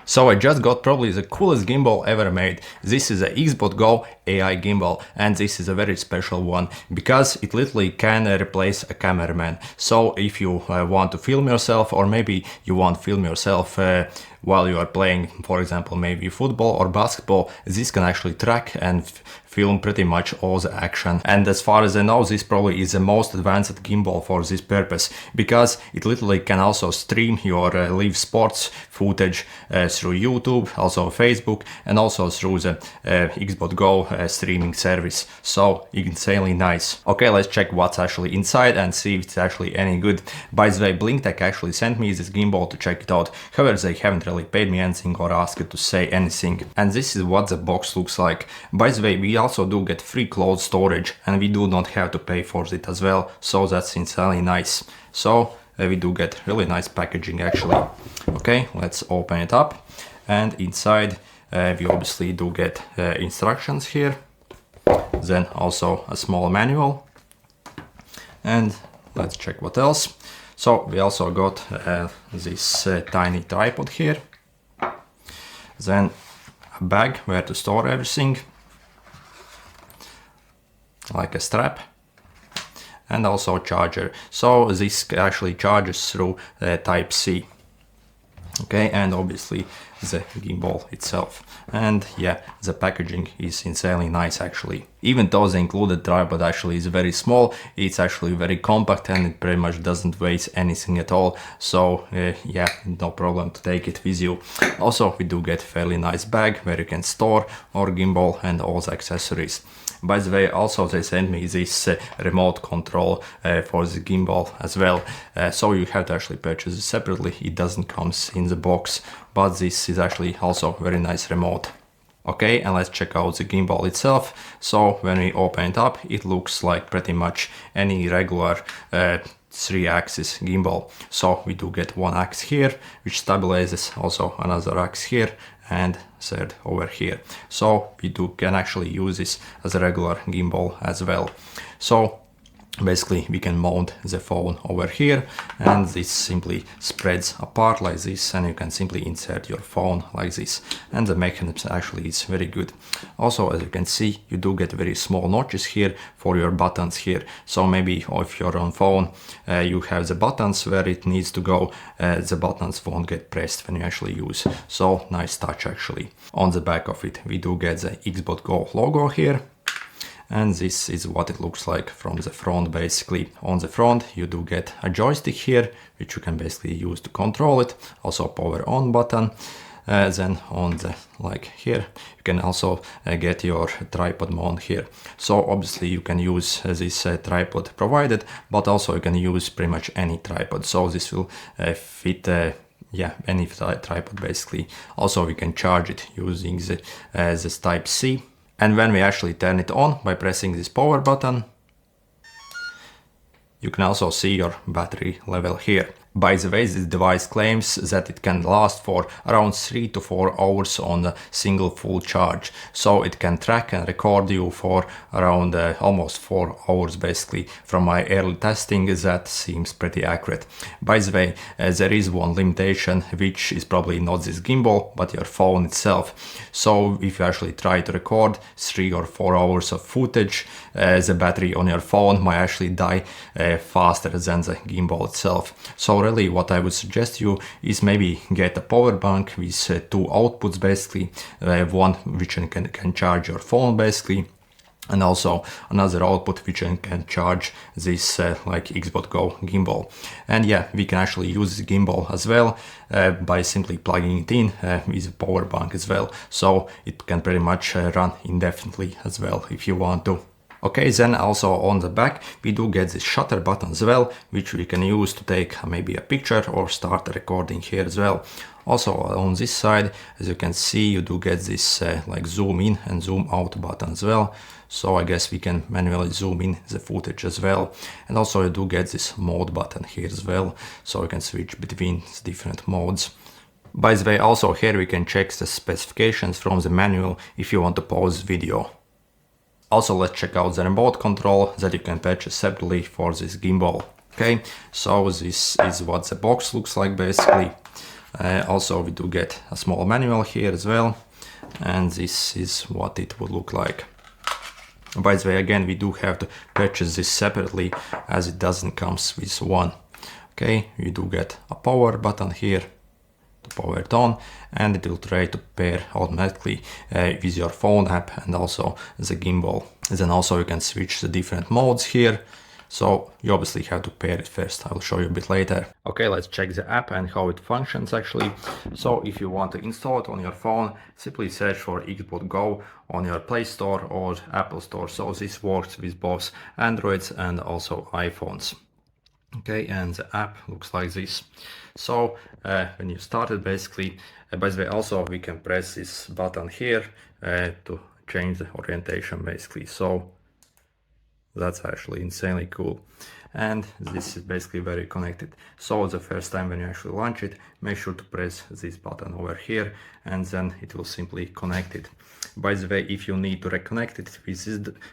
So I just got probably the coolest gimbal ever made. This is a Xbotgo AI gimbal, and this is a very special one because it literally can replace a cameraman. So if you want to film yourself, or maybe you want to film yourself while you are playing, for example, maybe football or basketball, this can actually track and film pretty much all the action. And as far as I know, this probably is the most advanced gimbal for this purpose, because it literally can also stream your live sports footage through YouTube, also Facebook, and also through the Xbotgo streaming service. So insanely nice. Okay, let's check what's actually inside and see if it's actually any good. By the way, BlinkTech actually sent me this gimbal to check it out. However, they haven't really paid me anything or asked to say anything. And this is what the box looks like. By the way, we also do get free cloud storage, and we do not have to pay for it as well. So that's insanely nice. So we do get really nice packaging actually. Okay, let's open it up, and inside we obviously do get instructions here, then also a small manual, and let's check what else. So we also got this tiny tripod here, then a bag where to store everything, like a strap, and also a charger. So this actually charges through Type-C. Okay, and obviously the gimbal itself. And yeah, the packaging is insanely nice actually. Even though the included tripod actually is very small, it's actually very compact and it pretty much doesn't weigh anything at all. So yeah, no problem to take it with you. Also, we do get a fairly nice bag where you can store our gimbal and all the accessories. By the way, also they sent me this remote control for the gimbal as well. So you have to actually purchase it separately. It doesn't come in the box, but this is actually also very nice remote. Okay, and let's check out the gimbal itself. So when we open it up, it looks like pretty much any regular 3-axis gimbal. So we do get one axis here, which stabilizes, also another axis here, and third over here. So we can actually use this as a regular gimbal as well. So basically we can mount the phone over here, and this simply spreads apart like this, and you can simply insert your phone like this, and the mechanism actually is very good. Also, as you can see, you do get very small notches here for your buttons here. So maybe if you're on phone, you have the buttons where it needs to go, the buttons won't get pressed when you actually use. So nice touch actually. On the back of it, we do get the Xbotgo logo here. And this is what it looks like from the front basically. On the front you do get a joystick here, which you can basically use to control it. Also power on button. Then on the here you can also get your tripod mount here. So obviously you can use this tripod provided, but also you can use pretty much any tripod. So this will fit yeah, any tripod basically. Also we can charge it using this Type-C. And when we actually turn it on by pressing this power button, you can also see your battery level here. By the way, this device claims that it can last for around 3 to 4 hours on a single full charge. So it can track and record you for around almost 4 hours basically. From my early testing, that seems pretty accurate. By the way, there is one limitation, which is probably not this gimbal, but your phone itself. So if you actually try to record 3 or 4 hours of footage, the battery on your phone might actually die faster than the gimbal itself. So really what I would suggest you is maybe get a power bank with 2 outputs basically, one which can charge your phone basically, and also another output which can charge this Xbotgo gimbal. And yeah, we can actually use this gimbal as well by simply plugging it in with a power bank as well. So it can pretty much run indefinitely as well if you want to. Okay, then also on the back we do get this shutter button as well, which we can use to take maybe a picture or start recording here as well. Also on this side, as you can see, you do get this zoom in and zoom out button as well. So I guess we can manually zoom in the footage as well. And also you do get this mode button here as well, so you can switch between different modes. By the way, also here we can check the specifications from the manual if you want to pause video. Also, let's check out the remote control that you can purchase separately for this gimbal. Okay, so this is what the box looks like basically. Also we do get a small manual here as well, and this is what it would look like. By the way, again, we do have to purchase this separately as it doesn't come with one. Okay, you do get a power button here to power it on, and it will try to pair automatically with your phone app and also the gimbal. Then also you can switch the different modes here. So you obviously have to pair it first. I will show you a bit later. Okay, let's check the app and how it functions actually. So if you want to install it on your phone, simply search for Xbotgo on your Play Store or Apple Store. So this works with both Androids and also iPhones. Okay, and the app looks like this. So when you start it, basically, by the way, also we can press this button here to change the orientation basically. So that's actually insanely cool. And this is basically very connected. So the first time when you actually launch it, make sure to press this button over here, and then it will simply connect it. By the way, if you need to reconnect it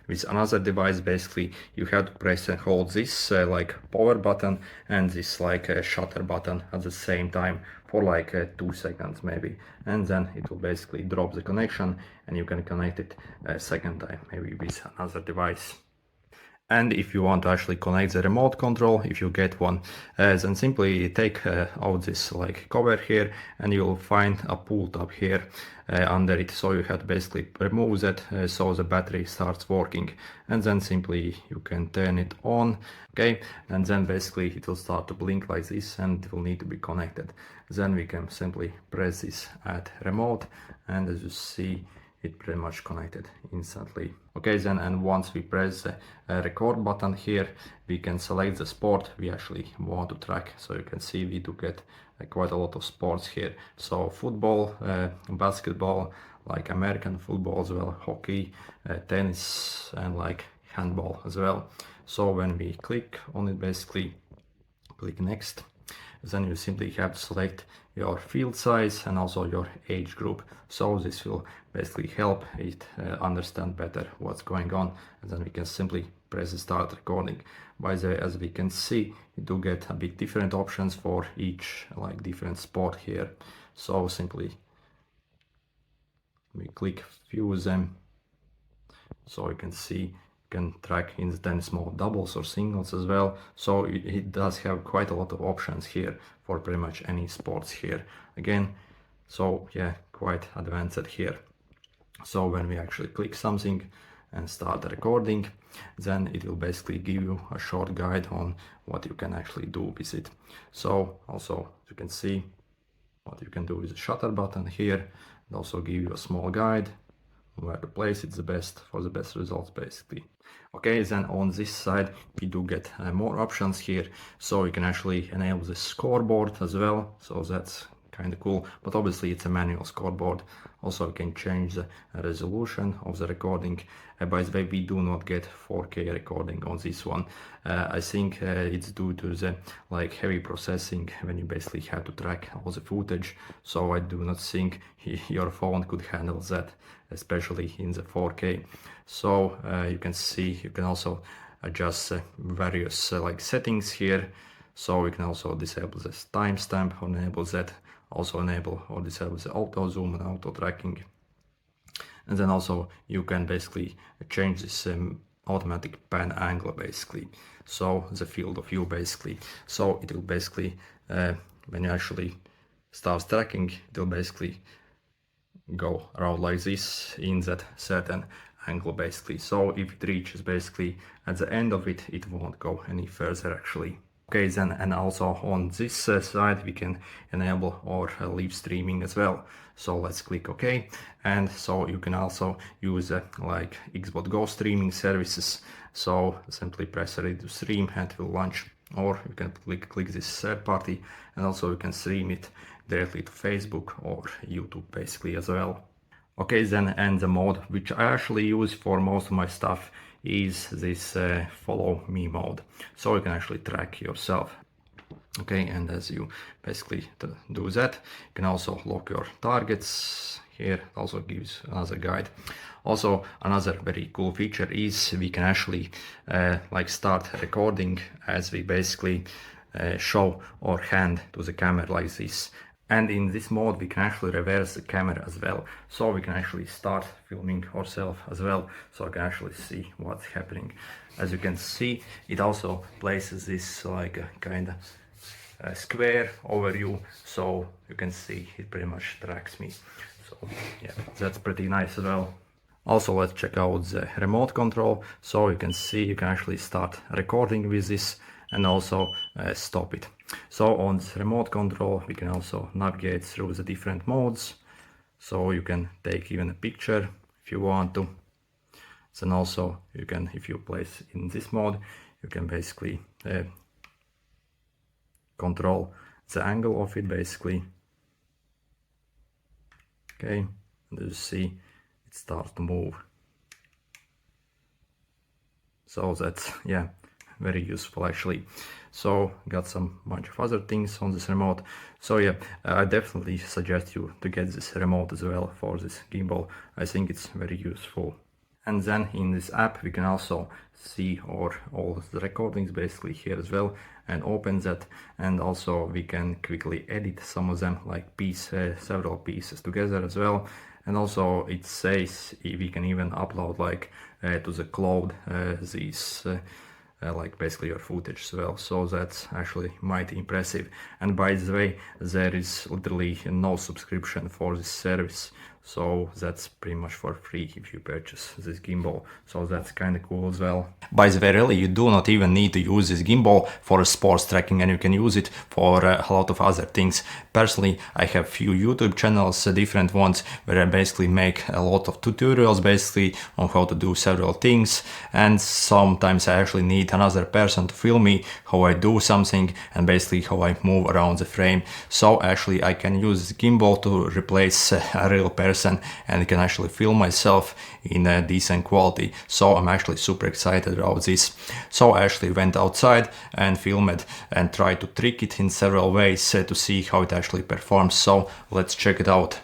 with another device, basically you have to press and hold this like power button and this like shutter button at the same time for like 2 seconds maybe, and then it will basically drop the connection and you can connect it a second time maybe with another device. And if you want to actually connect the remote control, if you get one, then simply take out this like cover here, and you'll find a pull tab here under it. So you have to basically remove that so the battery starts working, and then simply you can turn it on. Okay, and then basically it will start to blink like this, and it will need to be connected. Then we can simply press this add remote, and as you see, it pretty much connected instantly. Okay, then, and once we press the record button here, we can select the sport we actually want to track. So you can see we do get quite a lot of sports here. So football, basketball, like American football as well, hockey, tennis, and like handball as well. So when we click on it, basically click next, then you simply have to select your field size and also your age group. So this will basically help it understand better what's going on, and then we can simply press start recording. By the way, as we can see, you do get a bit different options for each like different sport here. So simply we click fuse them, so you can see can track in the tennis mode doubles or singles as well. So it does have quite a lot of options here for pretty much any sports here again. So yeah, quite advanced here. So when we actually click something and start recording, then it will basically give you a short guide on what you can actually do with it. So also you can see what you can do with the shutter button here, and also give you a small guide where to place it the best for the best results basically. Okay, then on this side we do get more options here, so you can actually enable the scoreboard as well, so that's kind of cool, but obviously it's a manual scoreboard. Also you can change the resolution of the recording. By the way, we do not get 4K recording on this one. I think it's due to the like heavy processing when you basically have to track all the footage, so I do not think your phone could handle that, especially in the 4K. So you can see you can also adjust various like settings here. So we can also disable this timestamp or enable that, also enable or disable the auto zoom and auto tracking. And then also you can basically change this automatic pan angle basically, so the field of view basically. So it will basically when you actually start tracking, it will basically go around like this in that certain angle basically. So if it reaches basically at the end of it, it won't go any further actually. Okay, then, and also on this side we can enable or live streaming as well. So let's click OK, and so you can also use like Xbotgo streaming services. So simply press ready to stream and it will launch, or you can click this third party, and also you can stream it directly to Facebook or YouTube basically as well. Okay, then, and the mode which I actually use for most of my stuff is this follow me mode, so you can actually track yourself. Okay, and as you basically do that, you can also lock your targets here. It also gives another guide. Also, another very cool feature is we can actually like start recording as we basically show our hand to the camera like this. And in this mode we can actually reverse the camera as well, so we can actually start filming ourselves as well, so I can actually see what's happening. As you can see, it also places this like a kind of square over you, so you can see it pretty much tracks me. So yeah, that's pretty nice as well. Also, let's check out the remote control. So you can see you can actually start recording with this and also stop it. So on this remote control we can also navigate through the different modes. So you can take even a picture if you want to. Then also you can, if you place in this mode, you can basically control the angle of it basically. Okay, and as you see, it starts to move. So that's, yeah, very useful actually. So got some bunch of other things on this remote. So yeah, I definitely suggest you to get this remote as well for this gimbal. I think it's very useful. And then in this app we can also see all the recordings basically here as well, and open that, and also we can quickly edit some of them, like several pieces together as well. And also it says we can even upload like to the cloud these like basically your footage as well, so that's actually mighty impressive. And by the way, there is literally no subscription for this service, so that's pretty much for free if you purchase this gimbal, so that's kind of cool as well. By the way, really, you do not even need to use this gimbal for sports tracking, and you can use it for a lot of other things. Personally, I have few YouTube channels, different ones, where I basically make a lot of tutorials basically on how to do several things, and sometimes I actually need another person to film me how I do something and basically how I move around the frame. So actually I can use this gimbal to replace a real person, and can actually film myself in a decent quality. So I'm actually super excited about this. So I actually went outside and filmed and tried to trick it in several ways to see how it actually performs. So let's check it out.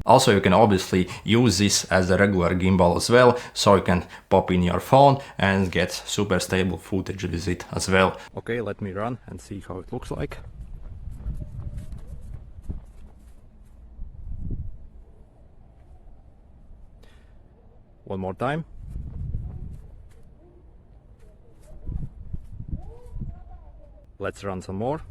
Also, you can obviously use this as a regular gimbal as well, so you can pop in your phone and get super stable footage with it as well. Okay, let me run and see how it looks like. One more time. Let's run some more.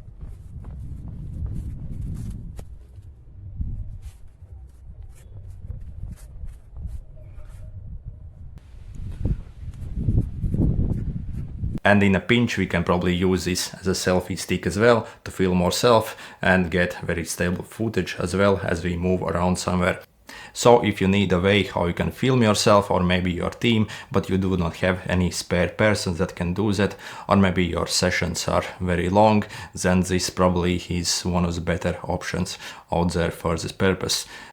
And in a pinch we can probably use this as a selfie stick as well to film ourselves and get very stable footage as well as we move around somewhere. So if you need a way how you can film yourself or maybe your team, but you do not have any spare persons that can do that, or maybe your sessions are very long, then this probably is one of the better options out there for this purpose.